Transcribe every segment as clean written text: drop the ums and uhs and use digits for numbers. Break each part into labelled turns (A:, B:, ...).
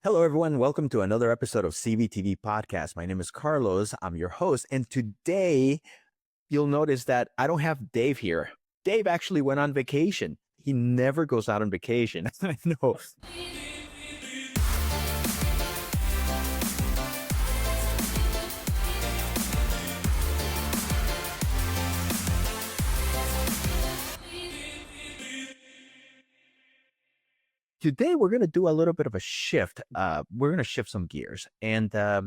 A: Hello, everyone. Welcome to another episode of CVtv Podcast. My name is Carlos. I'm your host. And today you'll notice that I don't have Dave here. Dave actually went on vacation. He never goes out on vacation. I know. Today we're going to do a little bit of a shift. We're going to shift some gears. And I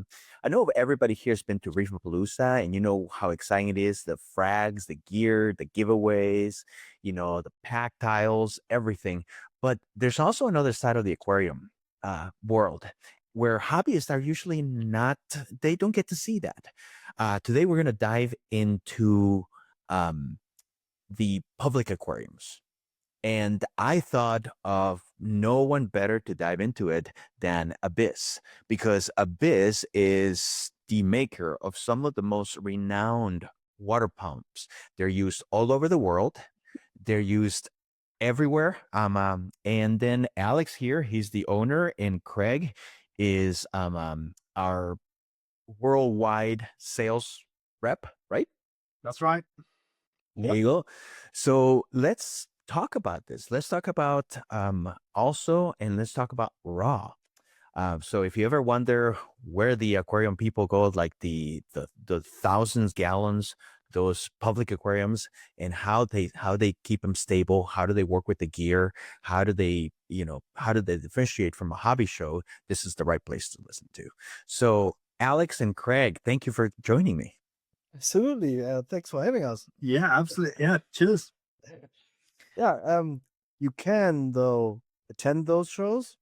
A: know everybody here has been to Reef Palooza, and you know how exciting it is, the frags, the gear, the giveaways, the pack tiles, everything. But there's also another side of the aquarium world where hobbyists are usually not, they don't get to see that. Today we're going to dive into the public aquariums. And I thought of no one better to dive into it than Abyzz, because Abyzz is the maker of some of the most renowned water pumps. They're used all over the world. They're used everywhere. And then Alex here, he's the owner, and Craig is our worldwide sales rep, right?
B: That's right.
A: There you go. So let's talk about this. Let's talk about AALSO, and let's talk about Grah. So if you ever wonder where the aquarium people go, like the thousands gallons, those public aquariums, and how they keep them stable, how do they work with the gear, how do they differentiate from a hobby show, this is the right place to listen to. So Alex and Craig, thank you for joining me.
C: Absolutely. Thanks for having us.
B: Yeah, absolutely. Yeah, cheers.
C: Yeah, you can though attend those shows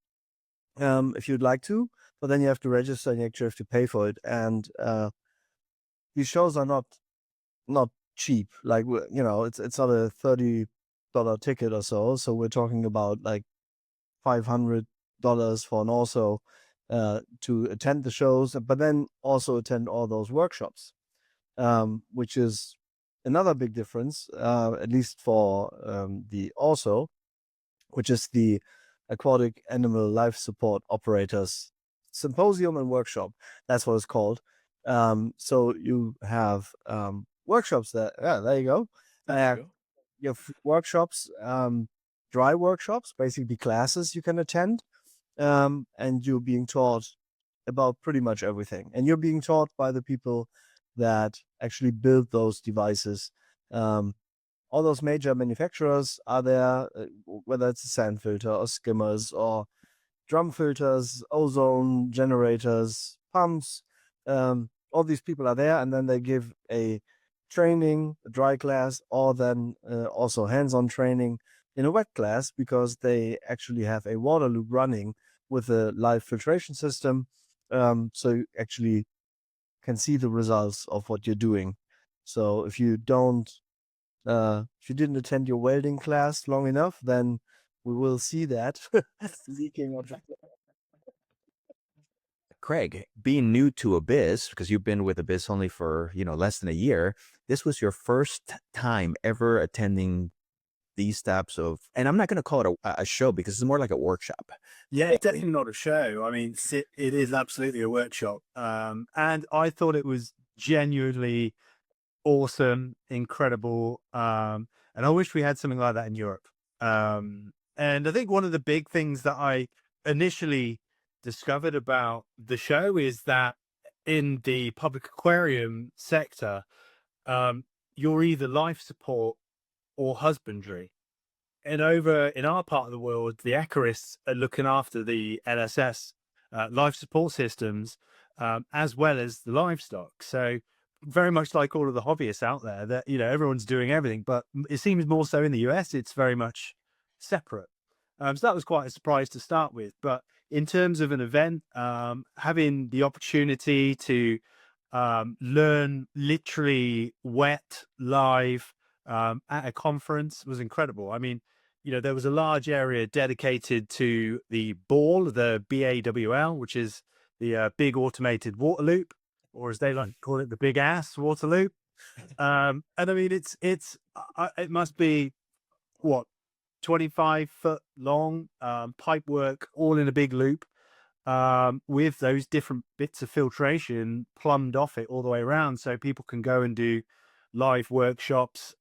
C: if you'd like to, but then you have to register and you actually have to pay for it. And these shows are not cheap. Like it's not a $30 ticket or so. So we're talking about like $500 for an AALSO to attend the shows, but then also attend all those workshops, which is another big difference, at least for the AALSO, which is the Aquatic Animal Life Support Operators Symposium and Workshop. That's what it's called. So you have workshops there. Yeah, there you go. You have workshops, dry workshops, basically classes you can attend, and you're being taught about pretty much everything. And you're being taught by the people that actually build those devices. All those major manufacturers are there, whether it's a sand filter or skimmers or drum filters, ozone generators, pumps. All these people are there, and then they give a training, a dry class, or then also hands-on training in a wet class, because they actually have a water loop running with a live filtration system. So you actually can see the results of what you're doing. So if you didn't attend your welding class long enough, then we will see that leaking or
A: Craig, being new to Abyzz, because you've been with Abyzz only for less than a year, this was your first time ever attending these types of, and I'm not going to call it a show because it's more like a workshop.
B: Yeah, it's definitely not a show. I mean, it is absolutely a workshop. And I thought it was genuinely awesome, incredible. And I wish we had something like that in Europe. And I think one of the big things that I initially discovered about the show is that in the public aquarium sector, you're either life support or husbandry. And over in our part of the world, the aquarists are looking after the LSS life support systems, as well as the livestock. So very much like all of the hobbyists out there, that everyone's doing everything, but it seems more so in the US, it's very much separate. So that was quite a surprise to start with. But in terms of an event, having the opportunity to learn literally wet live at a conference was incredible. I mean, there was a large area dedicated to the BAWL, the BAWL, which is the big automated water loop, or as they like to call it, the big ass water loop. And I mean, it must be what, 25 foot long, pipe work, all in a big loop. with those different bits of filtration plumbed off it all the way around, so people can go and do live workshops,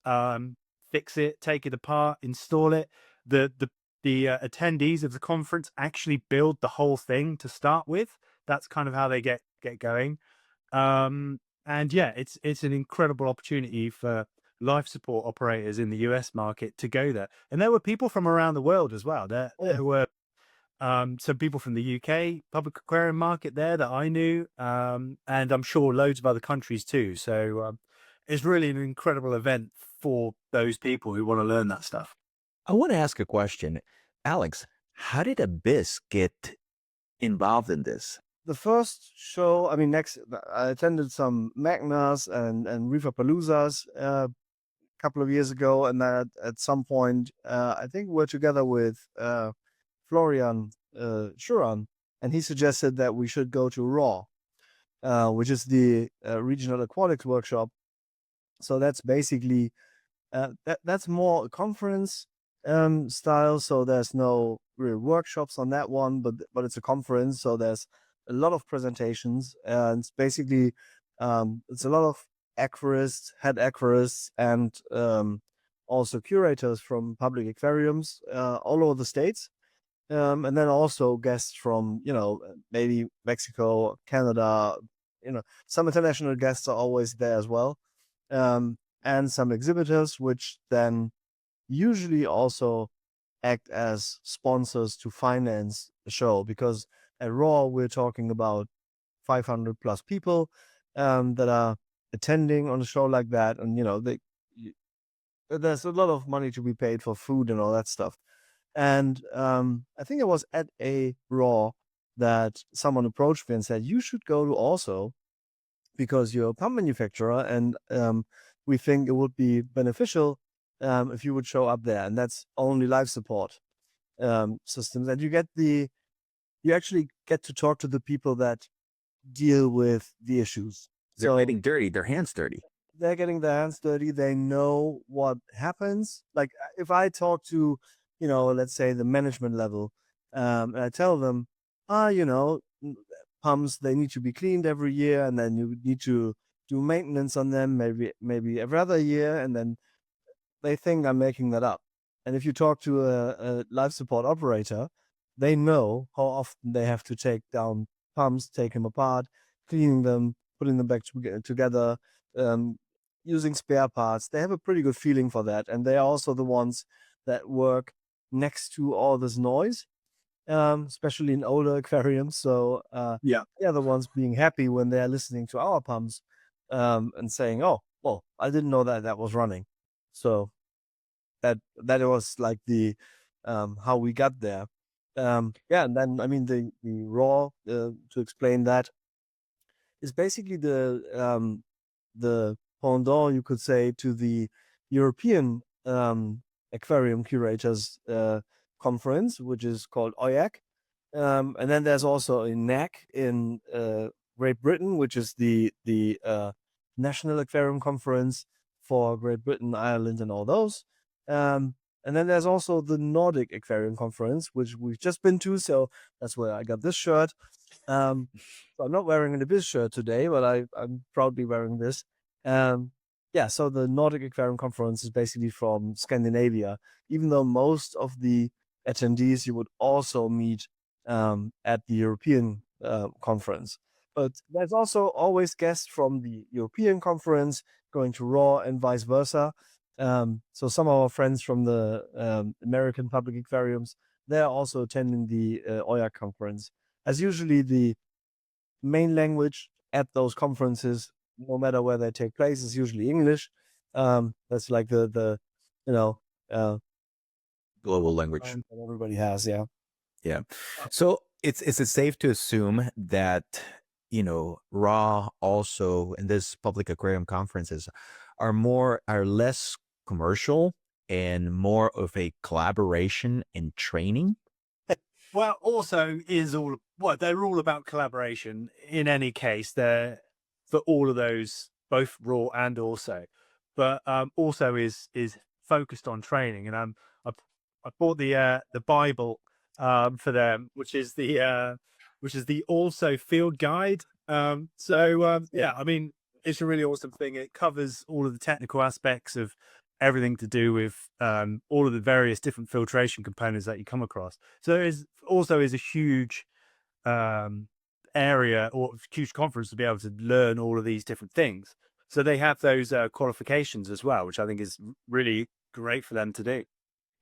B: fix it, take it apart, install it. The attendees of the conference actually build the whole thing to start with. That's kind of how they get going. And yeah, it's an incredible opportunity for life support operators in the US market to go there. And there were people from around the world as well. There were some people from the UK public aquarium market there that I knew, and I'm sure loads of other countries too. So it's really an incredible event for those people who want to learn that stuff.
A: I want to ask a question. Alex, how did Abyzz get involved in this?
C: The first show, I mean, I attended some Magnas and Reef Paloozas a couple of years ago, and then at some point, I think we're together with Florian Schuran, and he suggested that we should go to RAW, which is the Regional Aquatics Workshop. So that's basically that's more a conference style. So there's no real workshops on that one, but it's a conference. So there's a lot of presentations, and it's basically it's a lot of aquarists, head aquarists, and also curators from public aquariums all over the states. And then also guests from, maybe Mexico, Canada, some international guests are always there as well. And some exhibitors, which then usually also act as sponsors to finance the show, because at RAW, we're talking about 500 plus people that are attending on a show like that. And, there's a lot of money to be paid for food and all that stuff. And I think it was at a RAW that someone approached me and said, you should go to AALSO because you're a pump manufacturer, and we think it would be beneficial if you would show up there. And that's only life support systems. And you actually get to talk to the people that deal with the issues.
A: They're getting dirty, their hands dirty.
C: They're getting their hands dirty. They know what happens. Like if I talk to, let's say the management level, and I tell them, pumps, they need to be cleaned every year, and then you need to do maintenance on them maybe every other year, and then they think I'm making that up. And if you talk to a life support operator, they know how often they have to take down pumps, take them apart, cleaning them, putting them back together, using spare parts. They have a pretty good feeling for that. And they are also the ones that work next to all this noise, especially in older aquariums. So they're the ones being happy when they're listening to our pumps and saying, oh, well, I didn't know that was running. So that was like the how we got there. And then I mean the RAW, to explain that, is basically the pendant, you could say, to the European Aquarium Curators Conference, which is called OIAC. And then there's also a NAC in Great Britain, which is the National Aquarium Conference for Great Britain, Ireland, and all those. And then there's also the Nordic Aquarium Conference, which we've just been to. So that's where I got this shirt. So I'm not wearing an Abyzz shirt today, but I'm proudly wearing this. So the Nordic Aquarium Conference is basically from Scandinavia, even though most of the attendees you would also meet at the European conference. But there's also always guests from the European conference going to RAW and vice versa. So some of our friends from the American public aquariums, they're also attending the OIAC conference. As usually the main language at those conferences, no matter where they take place, is usually English. That's like the
A: global language
C: that everybody has. Yeah.
A: So it's safe to assume that RAW also and this public aquarium conferences are less commercial and more of a collaboration and training.
B: Well, also they're all about collaboration in any case. They're for all of those, both RAW and AALSO, but also is focused on training. And I bought the Bible for them, which is the which is the AALSO field guide. Yeah, I mean, it's a really awesome thing. It covers all of the technical aspects of everything to do with all of the various different filtration components that you come across. So there is also a huge area or huge conference to be able to learn all of these different things. So they have those qualifications as well, which I think is really great for them to do.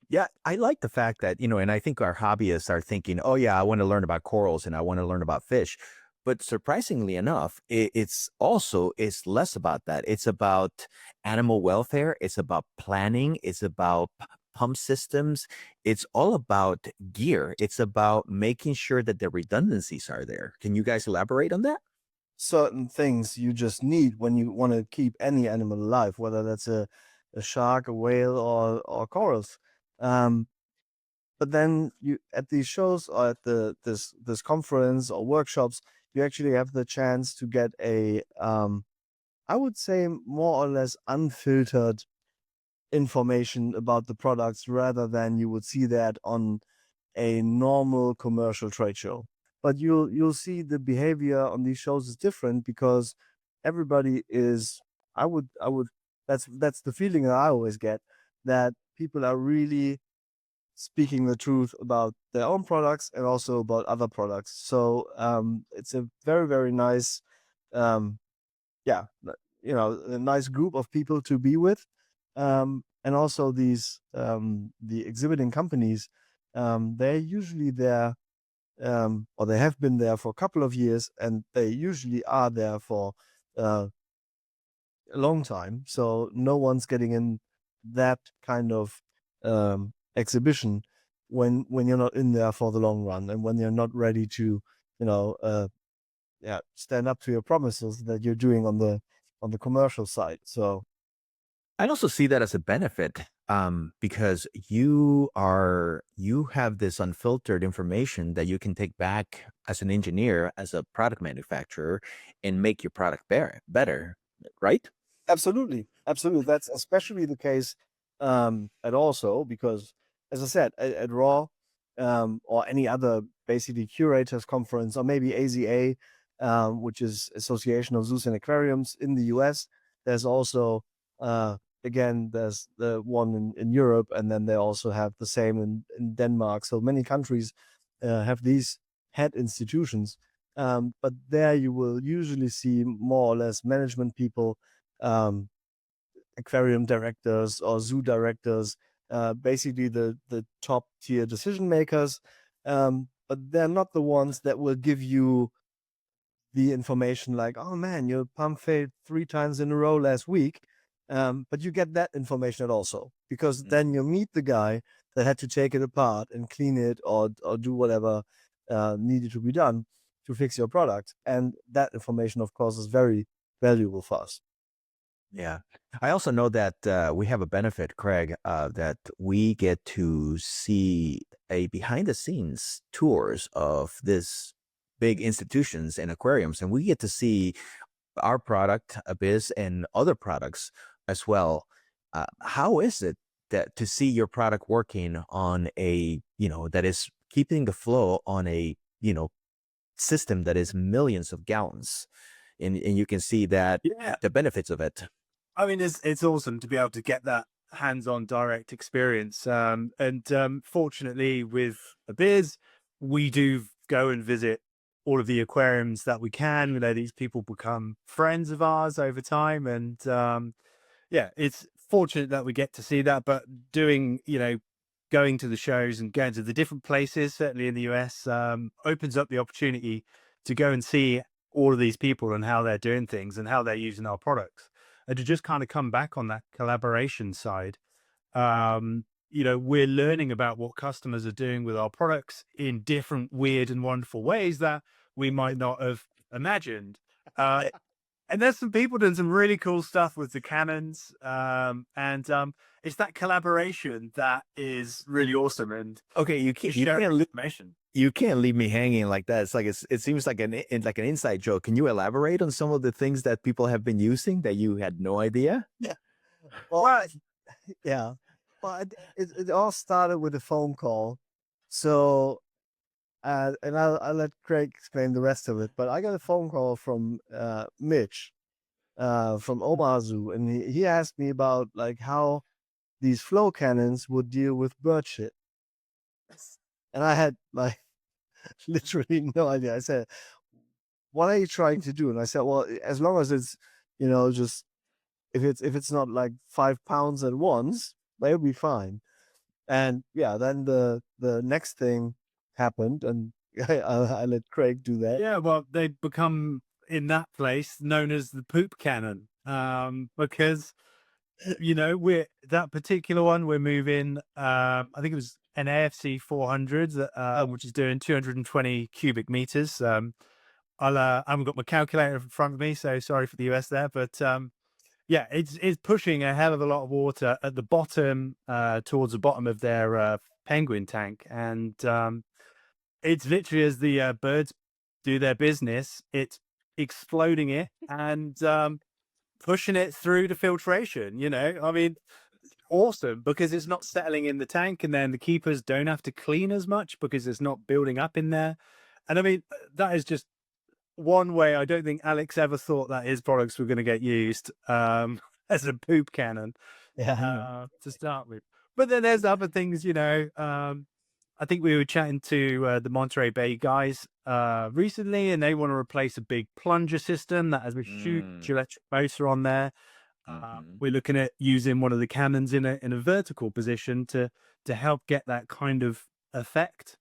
A: Yeah, I like the fact that, and I think our hobbyists are thinking, oh, yeah, I want to learn about corals and I want to learn about fish. But surprisingly enough, it's less about that. It's about animal welfare. It's about planning. It's about pump systems. It's all about gear. It's about making sure that the redundancies are there. Can you guys elaborate on that?
C: Certain things you just need when you want to keep any animal alive, whether that's a shark, a whale, or corals. But then you at these shows or at this conference or workshops, you actually have the chance to get a I would say more or less unfiltered information about the products rather than you would see that on a normal commercial trade show. But you'll see the behavior on these shows is different because everybody is I would that's the feeling that I always get, that people are really speaking the truth about their own products and also about other products. So it's a very, very nice, yeah, a nice group of people to be with. And also these, the exhibiting companies, they're usually there, or they have been there for a couple of years, and they usually are there for a long time. So no one's getting in that kind of exhibition when you're not in there for the long run and when you're not ready to stand up to your promises that you're doing on the commercial side. So
A: I also see that as a benefit, because you have this unfiltered information that you can take back as an engineer, as a product manufacturer, and make your product better, right?
C: absolutely, that's especially the case at AALSO, because as I said, at Raw, or any other basically curators conference, or maybe AZA, which is Association of Zoos and Aquariums in the US. There's also again, there's the one in Europe, and then they also have the same in Denmark. So many countries have these head institutions. But there you will usually see more or less management people, aquarium directors or zoo directors, basically the top tier decision makers. But they're not the ones that will give you the information like, oh man, your pump failed 3 times in a row last week. But you get that information also, because then you meet the guy that had to take it apart and clean it or do whatever needed to be done to fix your product. And that information, of course, is very valuable for us.
A: Yeah. I also know that we have a benefit, Craig, that we get to see a behind the scenes tours of this big institutions and aquariums, and we get to see our product, Abyzz, and other products as well. How is it that to see your product working on a, that is keeping the flow on a, system that is millions of gallons, and you can see that the benefits of it.
B: I mean, it's awesome to be able to get that hands-on direct experience. Fortunately with Abyzz, we do go and visit all of the aquariums that we can. These people become friends of ours over time. And it's fortunate that we get to see that. But going to the shows and going to the different places, certainly in the US, opens up the opportunity to go and see all of these people and how they're doing things and how they're using our products. And to just kind of come back on that collaboration side, we're learning about what customers are doing with our products in different weird and wonderful ways that we might not have imagined. And there's some people doing some really cool stuff with the cannons. It's that collaboration that is really awesome. And
A: okay, you can't leave me hanging like that. It's like it seems like an inside joke. Can you elaborate on some of the things that people have been using that you had no idea?
C: Yeah. Well, yeah. But it all started with a phone call. So and I'll let Craig explain the rest of it. But I got a phone call from Mitch from Omaha Zoo, and he asked me about like how these flow cannons would deal with bird shit. And I had like literally no idea. I said, "What are you trying to do?" And I said, "Well, as long as it's, just if it's not like 5 pounds at once, they'll be fine." And yeah, then the next thing happened, and I let Craig do that.
B: Yeah, well, they become in that place known as the poop cannon, because we're that particular one. We're moving. I think it was an AFC 400, which is doing 220 cubic meters. I haven't got my calculator in front of me, so sorry for the US there, but yeah, it's pushing a hell of a lot of water at the bottom, towards the bottom of their penguin tank, and it's literally as the birds do their business, it's exploding it and pushing it through the filtration. I mean, awesome, because it's not settling in the tank, and then the keepers don't have to clean as much because it's not building up in there. And I mean, that is just one way. I don't think Alex ever thought that his products were going to get used as a poop cannon to start with. But then there's other things, I think we were chatting to the Monterey Bay guys recently, and they want to replace a big plunger system that has a huge electric motor on there. We're looking at using one of the cannons in a vertical position to help get that kind of effect.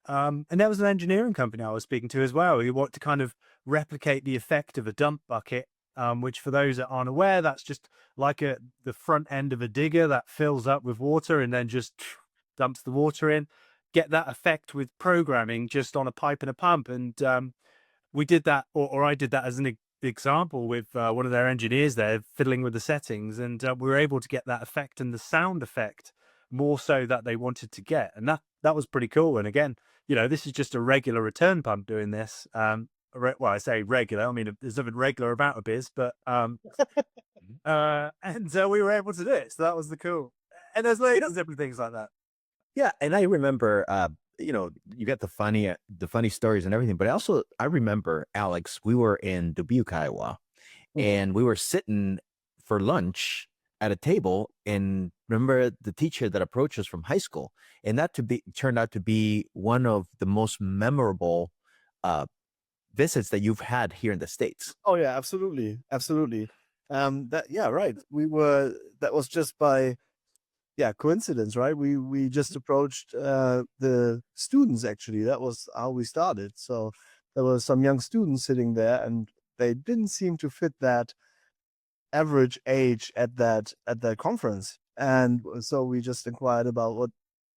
B: And there was an engineering company I was speaking to as well, who want to kind of replicate the effect of a dump bucket, which for those that aren't aware, that's just like the front end of a digger that fills up with water and then just dumps the water in. Get that effect with programming just on a pipe and a pump. And we did that, or I did that as an example with one of their engineers there fiddling with the settings, and we were able to get that effect and the sound effect more so that they wanted to get. And that was pretty cool. And again, this is just a regular return pump doing this. Well, I say regular, I mean, there's nothing regular about Abyzz, but and we were able to do it. So that was the cool. And there's loads of different things like that.
A: Yeah, and I remember, you got the funny stories and everything, but also I remember, Alex, we were in Dubuque, Iowa, and we were sitting for lunch at a table, and remember the teacher that approached us from high school, and that turned out to be one of the most memorable visits that you've had here in the States.
C: Oh yeah, absolutely. Right. That was just by coincidence, right? We just approached the students, actually. That was how we started. So there were some young students sitting there, and they didn't seem to fit that average age at that conference. And so we just inquired about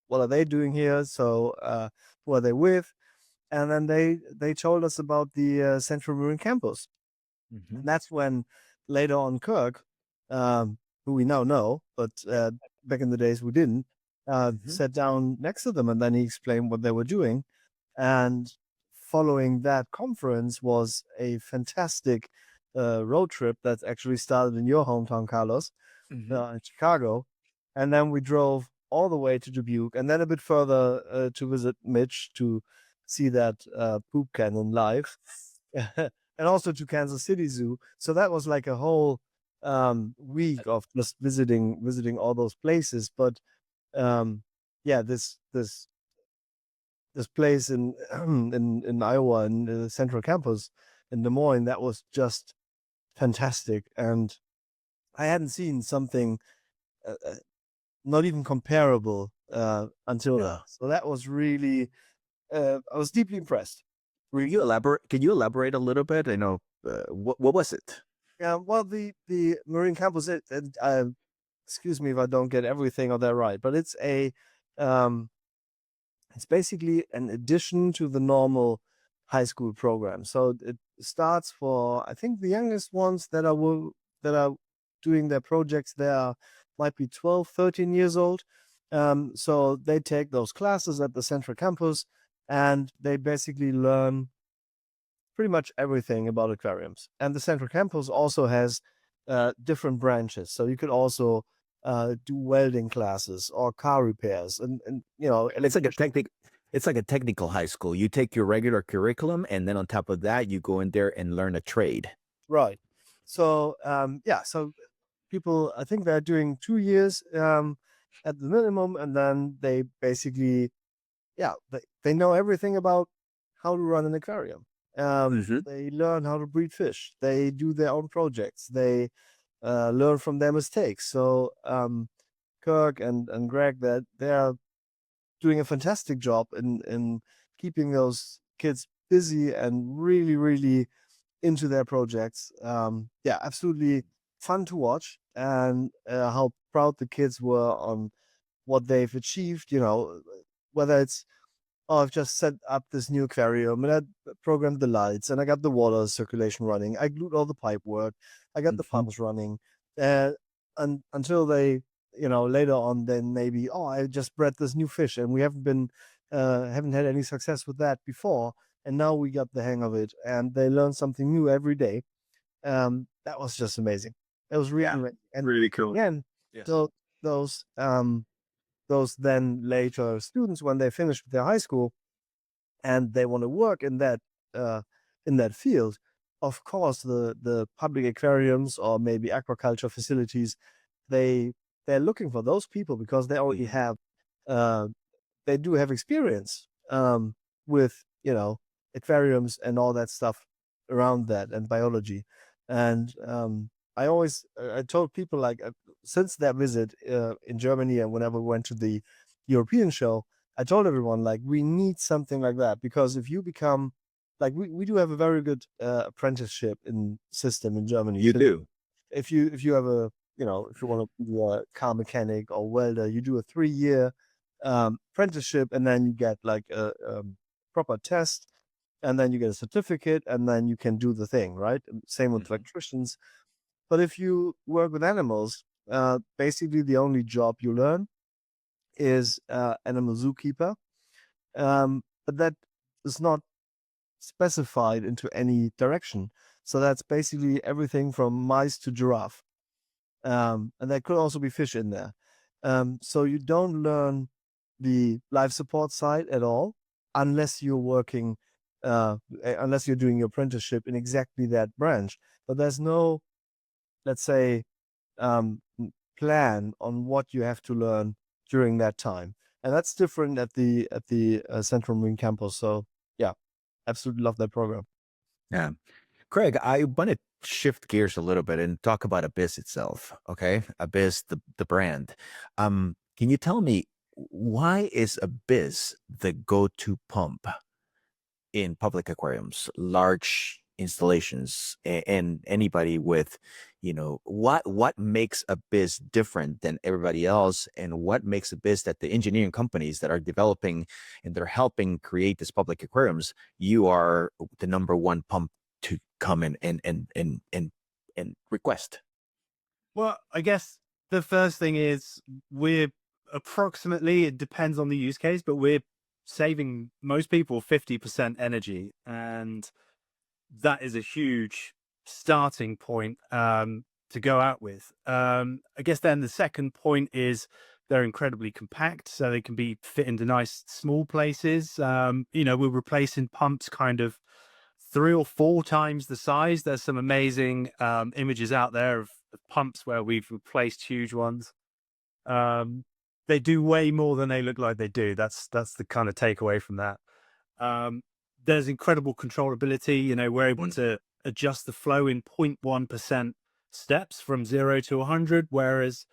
C: what are they doing here? So who are they with? And then they told us about the Central Marine Campus. And that's when later on Kirk, who we now know, but back in the days we didn't, sat down next to them, and then he explained what they were doing. And following that conference was a fantastic road trip that actually started in your hometown, Carlos, in Chicago. And then we drove all the way to Dubuque, and then a bit further to visit Mitch to see that poop cannon live, and also to Kansas City Zoo. So that was like a whole week of just visiting all those places. But this place in Iowa, in the Central Campus in Des Moines, that was just fantastic. And I hadn't seen something not even comparable until now. So that was really, I was deeply impressed.
A: Can you elaborate a little bit? I know, what was it?
C: Yeah, well, the Marine Campus, excuse me if I don't get everything of that right, but it's it's basically an addition to the normal high school program. So it starts for, I think the youngest ones that are doing their projects there might be 12, 13 years old. So they take those classes at the Central Campus, and they basically learn pretty much everything about aquariums. And the Central Campus also has different branches. So you could also do welding classes or car repairs, and
A: it's like a It's like a technical high school. You take your regular curriculum, and then on top of that, you go in there and learn a trade.
C: Right. So so people, I think they're doing 2 years at the minimum, and then they basically, they know everything about how to run an aquarium. They learn how to breed fish. They do their own projects. They learn from their mistakes. So Kirk and Greg, that they're doing a fantastic job in keeping those kids busy and really, really into their projects. Absolutely fun to watch, and how proud the kids were on what they've achieved. Whether it's, oh, I've just set up this new aquarium and I programmed the lights and I got the water circulation running. I glued all the pipe work. I got the pumps running. And until they, later on, then maybe, oh, I just bred this new fish and we haven't had any success with that before. And now we got the hang of it, and they learn something new every day. That was just amazing. It was really, and
B: Really cool.
C: again,
B: Yes.
C: so those then later students, when they finish with their high school and they want to work in that field, of course the public aquariums or maybe aquaculture facilities, they're looking for those people because they already have they do have experience with aquariums and all that stuff around that, and biology. And I told people, like, since that visit in Germany, and whenever we went to the European show, I told everyone, like, we need something like that, because if you become, like, we do have a very good apprenticeship in system in Germany.
A: You do.
C: If you have a, if you want to be a car mechanic or welder, you do a 3-year apprenticeship, and then you get like a proper test, and then you get a certificate, and then you can do the thing, right? Same with electricians. But if you work with animals, basically the only job you learn is animal zookeeper. But that is not specified into any direction. So that's basically everything from mice to giraffe. And there could also be fish in there. So you don't learn the life support side at all unless you're working, unless you're doing your apprenticeship in exactly that branch. But there's no, let's say, plan on what you have to learn during that time. And that's different at the Central Marine Campus. So yeah, absolutely love that program.
A: Yeah. Craig, I want to shift gears a little bit and talk about Abyzz itself. Okay. Abyzz, the brand. Can you tell me, why is Abyzz the go-to pump in public aquariums, large installations, and anybody with, what makes Abyzz different than everybody else, and what makes Abyzz that the engineering companies that are developing and they're helping create this public aquariums, you are the number one pump to come in and request?
B: Well, I guess the first thing is, we're approximately, it depends on the use case, but we're saving most people 50% energy. And that is a huge starting point to go out with. I guess then the second point is they're incredibly compact, so they can be fit into nice small places. We're replacing pumps kind of 3 or 4 times the size. There's some amazing images out there of pumps where we've replaced huge ones. They do way more than they look like they do. That's the kind of takeaway from that. There's incredible controllability. We're able to adjust the flow in 0.1% steps from 0 to 100, whereas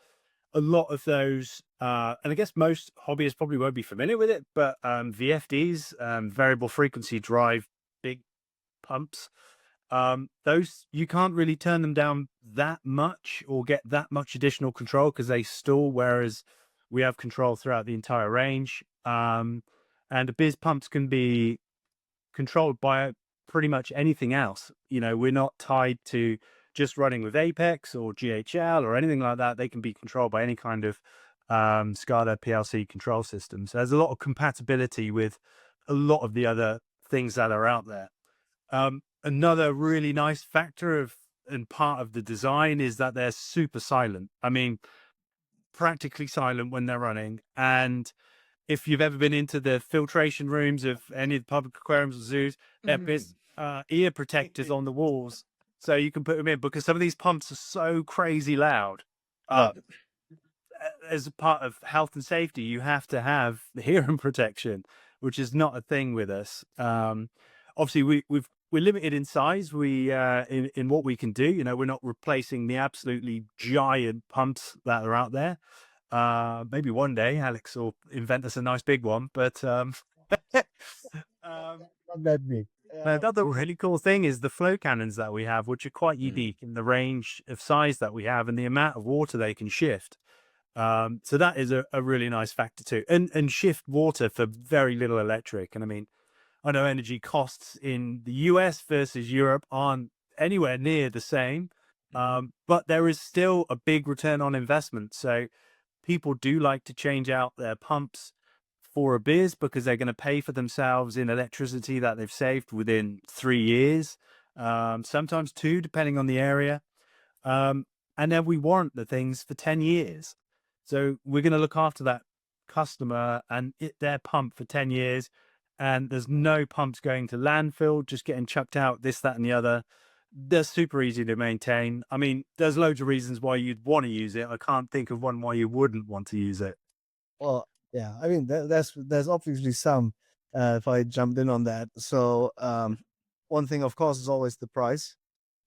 B: a lot of those, and I guess most hobbyists probably won't be familiar with it, but VFDs, variable frequency drive big pumps, those, you can't really turn them down that much or get that much additional control because they stall, whereas we have control throughout the entire range. And Abyzz pumps can be controlled by pretty much anything else. We're not tied to just running with Apex or GHL or anything like that. They can be controlled by any kind of SCADA PLC control system. So there's a lot of compatibility with a lot of the other things that are out there. Another really nice factor and part of the design is that they're super silent. I mean, practically silent when they're running. And if you've ever been into the filtration rooms of any of the public aquariums or zoos, there's ear protectors on the walls, so you can put them in, because some of these pumps are so crazy loud. As a part of health and safety, you have to have the hearing protection, which is not a thing with us. Obviously, we're limited in size. In what we can do. You know, we're not replacing the absolutely giant pumps that are out there. Maybe one day Alex will invent us a nice big one, but
C: Not that big.
B: another really cool thing is the flow cannons that we have, which are quite unique in the range of size that we have and the amount of water they can shift. So that is a really nice factor too, and shift water for very little electric. And I mean, I know energy costs in the US versus Europe aren't anywhere near the same, but there is still a big return on investment. So people do like to change out their pumps for Abyzz because they're going to pay for themselves in electricity that they've saved within 3 years, sometimes 2, depending on the area. And then we warrant the things for 10 years. So we're going to look after that customer and their pump for 10 years. And there's no pumps going to landfill, just getting chucked out, this, that, and the other. They're super easy to maintain. I mean, there's loads of reasons why you'd want to use it. I can't think of one why you wouldn't want to use it.
C: Well, yeah, I mean, there's obviously some, if I jump in on that. So one thing, of course, is always the price.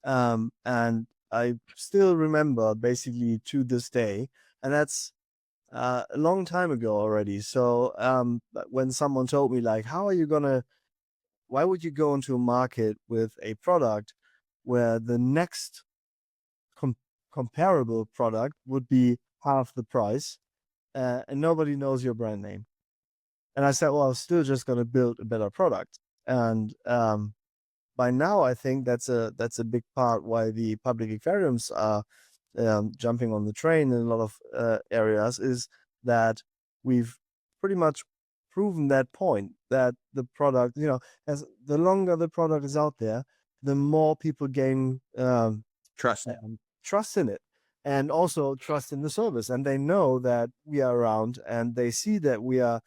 C: And I still remember basically to this day, and that's a long time ago already. So when someone told me like, why would you go into a market with a product where the next comparable product would be half the price, and nobody knows your brand name? And I said, well, I'm still just going to build a better product. And by now, I think that's a big part why the public aquariums are jumping on the train in a lot of areas, is that we've pretty much proven that point, that the product, as the longer the product is out there, the more people gain
A: Trust.
C: Trust in it, and also trust in the service. And they know that we are around, and they see that we are,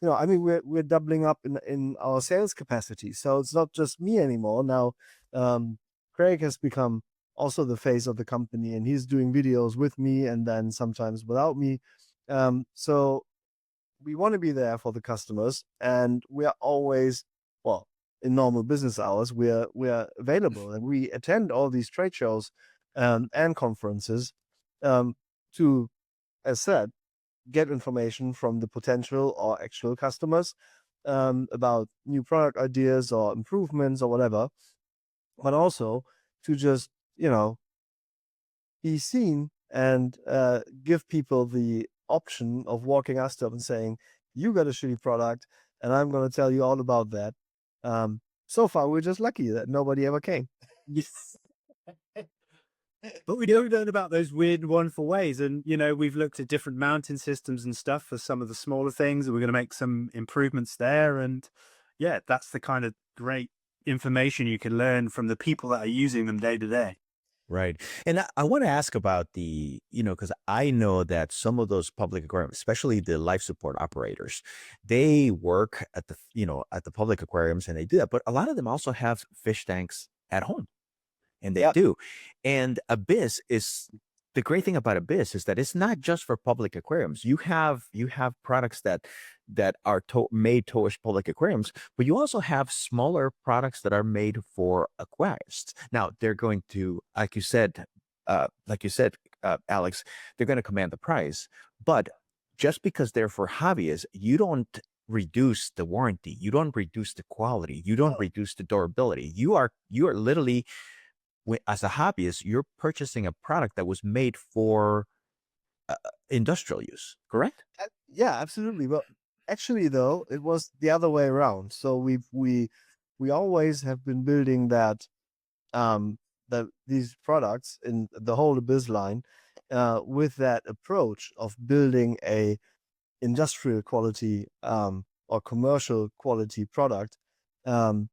C: I mean, we're doubling up in our sales capacity. So it's not just me anymore. Now, Craig has become also the face of the company, and he's doing videos with me and then sometimes without me. So we want to be there for the customers, and we are always, well, in normal business hours, we're available, and we attend all these trade shows and conferences to, as said, get information from the potential or actual customers about new product ideas or improvements or whatever, but also to just, be seen and give people the option of walking us up and saying, you got a shitty product, and I'm going to tell you all about that. So far, we're just lucky that nobody ever came.
B: Yes. But we don't learn about those weird, wonderful ways. And, we've looked at different mounting systems and stuff for some of the smaller things, and we're going to make some improvements there. And yeah, that's the kind of great information you can learn from the people that are using them day to day.
A: Right. And I want to ask about because I know that some of those public aquariums, especially the life support operators, they work at the public aquariums, and they do that. But a lot of them also have fish tanks at home, and they do. And Abyzz is, the great thing about Abyzz is that it's not just for public aquariums. You have products that are made towards public aquariums, but you also have smaller products that are made for aquarists. Now they're going to, like you said, Alex, they're going to command the price. But just because they're for hobbyists, you don't reduce the warranty, you don't reduce the quality, you don't reduce the durability. You are literally, as a hobbyist, you're purchasing a product that was made for industrial use, correct?
C: Yeah, absolutely. But actually, though, it was the other way around. So we always have been building that these products in the whole Abyzz line with that approach of building a industrial quality or commercial quality product. And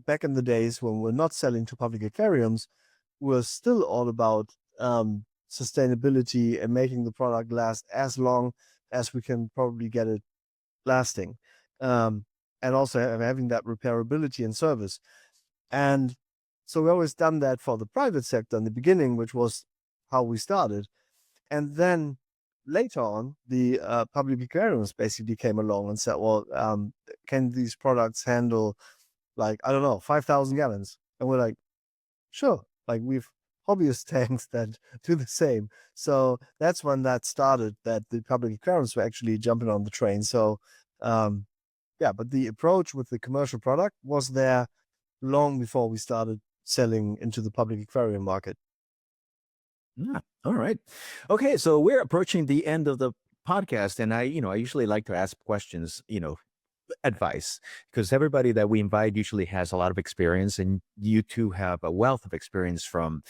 C: back in the days when we're not selling to public aquariums, we're still all about sustainability and making the product last as long as we can probably get it lasting. And also having that repairability and service. And so we always done that for the private sector in the beginning, which was how we started. And then later on, the public aquariums basically came along and said, well, can these products handle, like, I don't know, 5,000 gallons? And we're like, sure. Like, we've hobbyist tanks that do the same. So that's when that started, that the public aquariums were actually jumping on the train. So, yeah, but the approach with the commercial product was there long before we started selling into the public aquarium market.
A: Yeah. All right. Okay. So we're approaching the end of the podcast, and I usually like to ask questions, advice, because everybody that we invite usually has a lot of experience, and you two have a wealth of experience from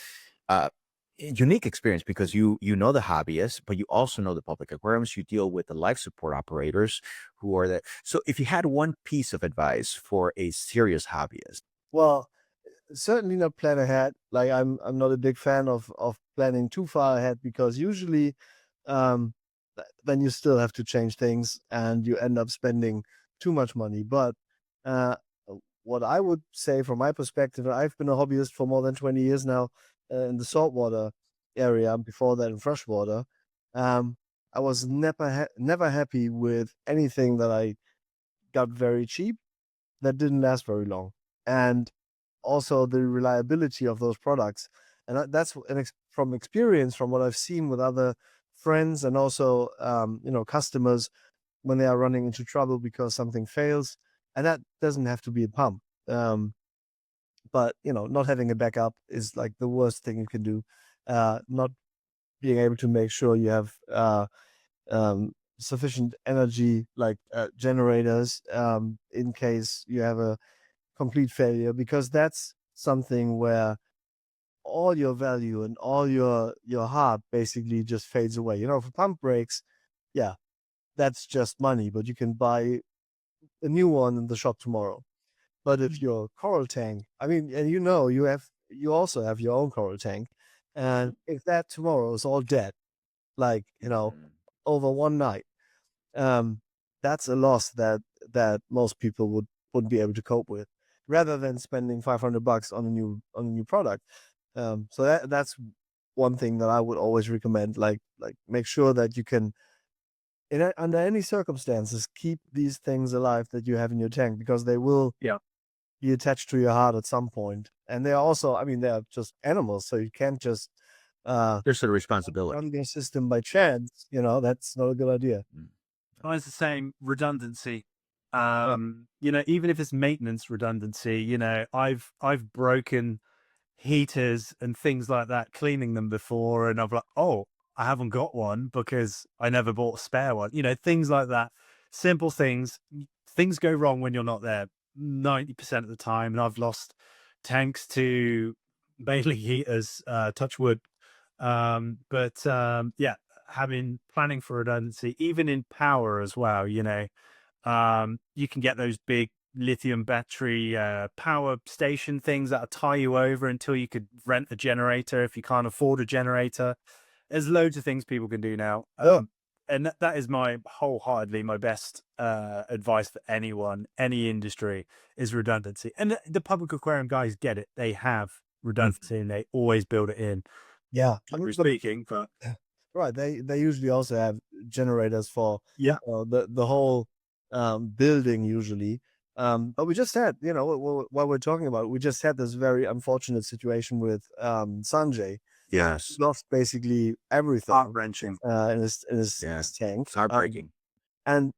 A: unique experience, because you know the hobbyists, but you also know the public aquariums. You deal with the life support operators who are there. So if you had one piece of advice for a serious hobbyist.
C: Well, certainly not plan ahead. Like, I'm not a big fan of planning too far ahead, because usually then you still have to change things and you end up spending too much money. But what I would say from my perspective, I've been a hobbyist for more than 20 years now in the saltwater area. Before that, in freshwater, I was never happy with anything that I got very cheap that didn't last very long, and also the reliability of those products. And that's from experience, from what I've seen with other friends, and also customers when they are running into trouble because something fails. And that doesn't have to be a pump. But not having a backup is like the worst thing you can do. Not being able to make sure you have sufficient energy, like generators, in case you have a complete failure, because that's something where all your value and all your heart basically just fades away. If a pump breaks, yeah, that's just money, but you can buy a new one in the shop tomorrow. But if your coral tank, I mean, and you also have your own coral tank, and if that tomorrow is all dead, like over one night, that's a loss that most people wouldn't be able to cope with, rather than spending $500 on a new product. So that's one thing that I would always recommend. Like make sure that you can, under any circumstances, keep these things alive that you have in your tank, because they will be attached to your heart at some point. And they are also, I mean, they are just animals, so you can't just
A: There's a responsibility.
C: run their system by chance. That's not a good idea.
B: Mine's the same, redundancy. Even if it's maintenance redundancy, I've broken heaters and things like that cleaning them before, and I've like, oh, I haven't got one because I never bought a spare one. Things like that. Simple things. Things go wrong when you're not there 90% of the time, and I've lost tanks to mainly heaters, touch wood. Planning for redundancy, even in power as well. You can get those big lithium battery power station things that'll tie you over until you could rent a generator if you can't afford a generator. There's loads of things people can do now. And that is wholeheartedly my best advice for anyone, any industry, is redundancy. And the public aquarium guys get it. They have redundancy and they always build it in.
C: Yeah.
B: Speaking, but
C: right. They usually also have generators for the whole building usually. But we just had, while we're talking about it, we just had this very unfortunate situation with Sanjay.
A: Yes.
C: He lost basically everything.
B: Heart-wrenching.
C: In his tank.
A: It's heartbreaking.
C: And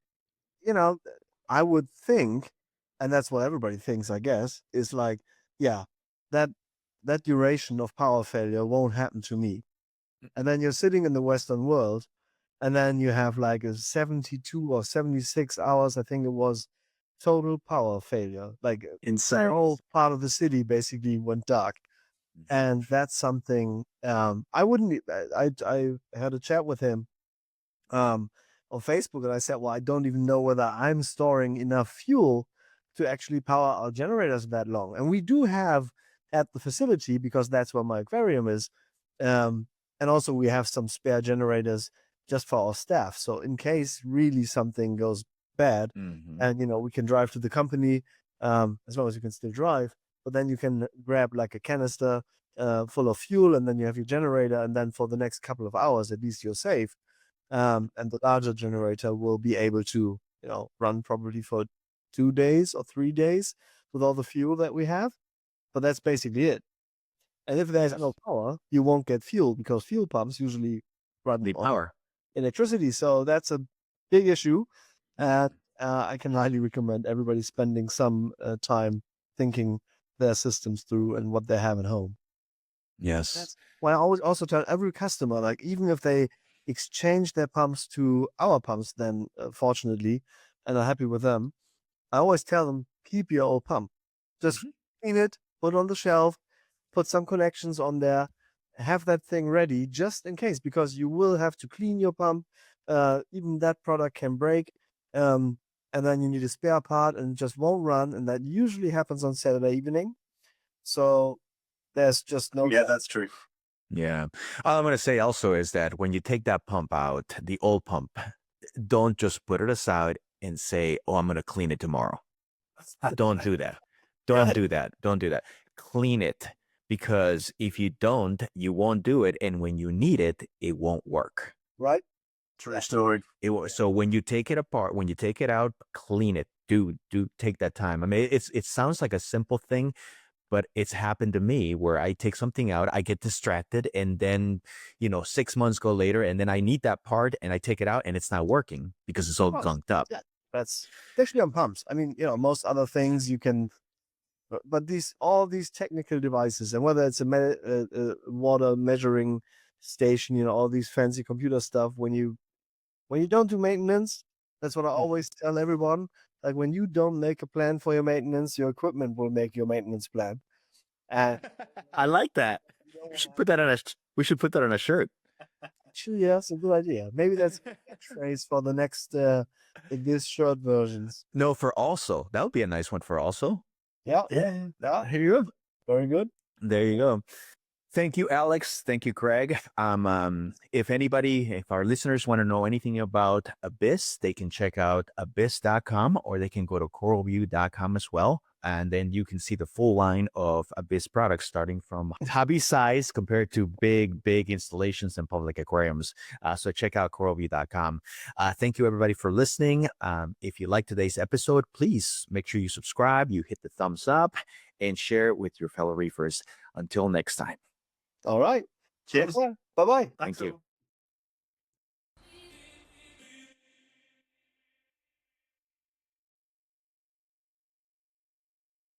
C: I would think, and that's what everybody thinks, I guess, is like, yeah, that duration of power failure won't happen to me. And then you're sitting in the Western world, and then you have like a 72 or 76 hours, I think it was, total power failure. Like,
B: Insane.
C: the whole part of the city basically went dark. And that's something I wouldn't. I had a chat with him on Facebook, and I said, well, I don't even know whether I'm storing enough fuel to actually power our generators that long. And we do have at the facility, because that's where my aquarium is. And also we have some spare generators just for our staff. So in case really something goes bad, and we can drive to the company, as long as you can still drive, but then you can grab like a canister full of fuel, and then you have your generator, and then for the next couple of hours at least you're safe. And the larger generator will be able to run probably for 2 days or 3 days with all the fuel that we have. But that's basically it. And if there's no power, you won't get fuel, because fuel pumps usually run
A: The
C: on
A: power.
C: electricity. So that's a big issue. And I can highly recommend everybody spending some time thinking their systems through and what they have at home.
A: Yes.
C: That's why I always also tell every customer, like, even if they exchange their pumps to our pumps, then fortunately, and are happy with them, I always tell them, keep your old pump. Just clean it, put it on the shelf, put some connections on there, have that thing ready just in case, because you will have to clean your pump. Even that product can break. And then you need a spare part and it just won't run. And that usually happens on Saturday evening. So there's just no.
B: Yeah, that's true.
A: Yeah. All I'm going to say also is that when you take that pump out, the old pump, don't just put it aside and say, oh, I'm going to clean it tomorrow. Don't do that. Don't do that. Don't do that. Clean it, because if you don't, you won't do it. And when you need it, it won't work.
C: Right?
B: True story.
A: So when you take it apart, when you take it out, clean it. Do take that time. I mean, it sounds like a simple thing, but it's happened to me where I take something out, I get distracted, and then 6 months go later, and then I need that part, and I take it out, and it's not working because it's all gunked up.
C: Yeah, that's especially on pumps. I mean, most other things you can, but all these technical devices, and whether it's a water measuring station, all these fancy computer stuff, when you don't do maintenance, that's what I always tell everyone. Like, when you don't make a plan for your maintenance, your equipment will make your maintenance plan. And
A: I like that. We should put that on a shirt.
C: actually, yeah, it's a good idea. Maybe that's a phrase for the next Abyzz short versions.
A: No, for also. That would be a nice one for also.
C: Yeah.
B: Yeah.
A: Here you go.
C: Very good.
A: There you go. Thank you, Alex. Thank you, Craig. If our listeners want to know anything about Abyzz, they can check out abyzz.com, or they can go to coralvue.com as well. And then you can see the full line of Abyzz products, starting from hobby size compared to big installations and public aquariums. So check out coralvue.com. Thank you, everybody, for listening. If you like today's episode, please make sure you subscribe, you hit the thumbs up, and share it with your fellow reefers. Until next time.
C: All right.
B: Cheers.
C: Bye-bye.
A: Thank you.